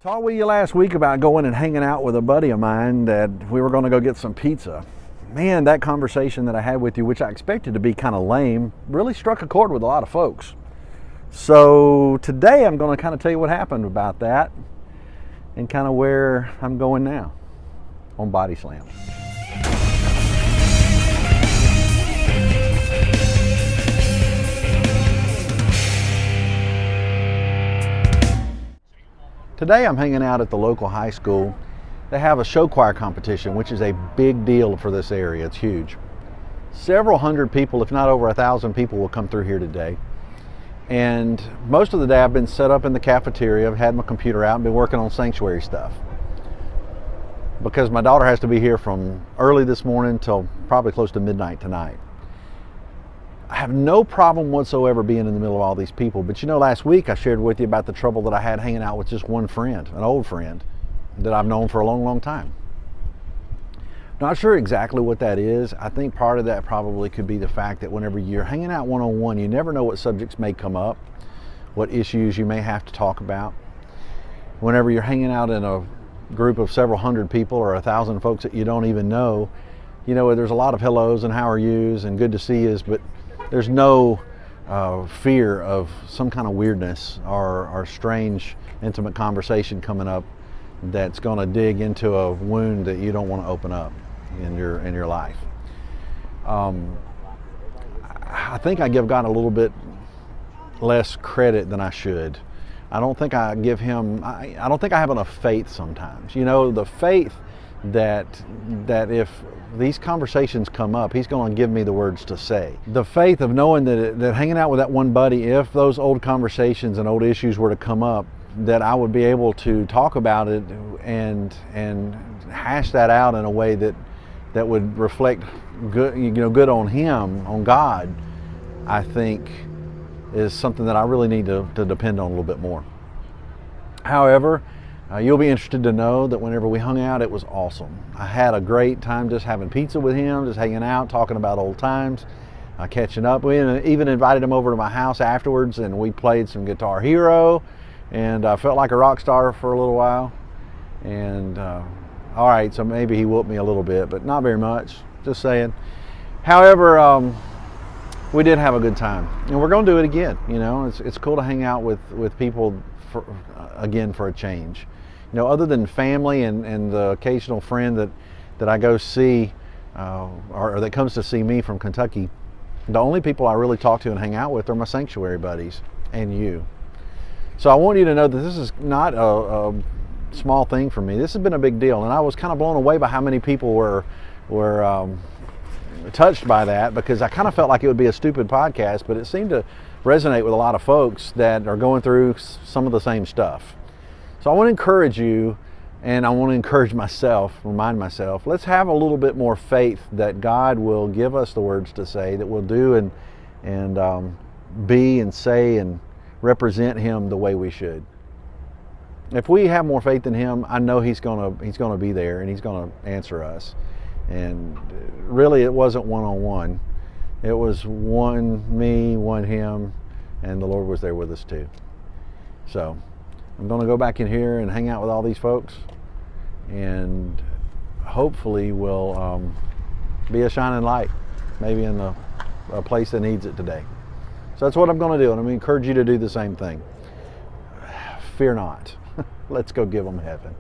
Talked with you last week about going and hanging out with a buddy of mine that we were going to go get some pizza. Man, that conversation that I had with you, which I expected to be kind of lame, really struck a chord with a lot of folks. So today I'm going to kind of tell you what happened about that and kind of where I'm going now on Body Slam. Today I'm hanging out at the local high school. They have a show choir competition, which is a big deal for this area. It's huge. Several hundred people, if not over 1,000 people, will come through here today. And most of the day I've been set up in the cafeteria. I've had my computer out and been working on sanctuary stuff. Because my daughter has to be here from early this morning till probably close to midnight tonight. I have no problem whatsoever being in the middle of all these people, but you know, last week I shared with you about the trouble that I had hanging out with just one friend, an old friend that I've known for a long, long time. Not sure exactly what that is. I think part of that probably could be the fact that whenever you're hanging out one-on-one, you never know what subjects may come up, what issues you may have to talk about. Whenever you're hanging out in a group of several hundred people or 1,000 folks that you don't even know, you know, there's a lot of hellos and how are yous and good to see yous, but there's no fear of some kind of weirdness or strange, intimate conversation coming up that's going to dig into a wound that you don't want to open up in your life. I think I give God a little bit less credit than I should. I don't think I give him. I don't think I have enough faith sometimes. You know, the faith that if these conversations come up, he's going to give me the words to say. The faith of knowing that hanging out with that one buddy, if those old conversations and old issues were to come up, that I would be able to talk about it and hash that out in a way that would reflect good, you know, good on him, on God, I think is something that I really need to depend on a little bit more. However, you'll be interested to know that whenever we hung out, it was awesome. I had a great time just having pizza with him, just hanging out, talking about old times, catching up. We even invited him over to my house afterwards, and we played some Guitar Hero, and I felt like a rock star for a little while. And all right, so maybe he whooped me a little bit, but not very much, just saying. However, we did have a good time, and we're going to do it again. You know, it's cool to hang out with people again for a change. You know, other than family and the occasional friend that I go see or that comes to see me from Kentucky, the only people I really talk to and hang out with are my sanctuary buddies and you. So I want you to know that this is not a small thing for me. This has been a big deal, and I was kind of blown away by how many people were touched by that, because I kind of felt like it would be a stupid podcast, but it seemed to resonate with a lot of folks that are going through some of the same stuff. So I want to encourage you, and I want to encourage myself, remind myself, let's have a little bit more faith that God will give us the words to say, that we'll do and be and say and represent him the way we should. If we have more faith in him, I know he's gonna be there and he's gonna answer us. And really, it wasn't one-on-one. It was one me, one him, and the Lord was there with us too. So I'm going to go back in here and hang out with all these folks, and hopefully we'll be a shining light, maybe in a place that needs it today. So that's what I'm going to do, and I'm going to encourage you to do the same thing. Fear not. Let's go give them heaven.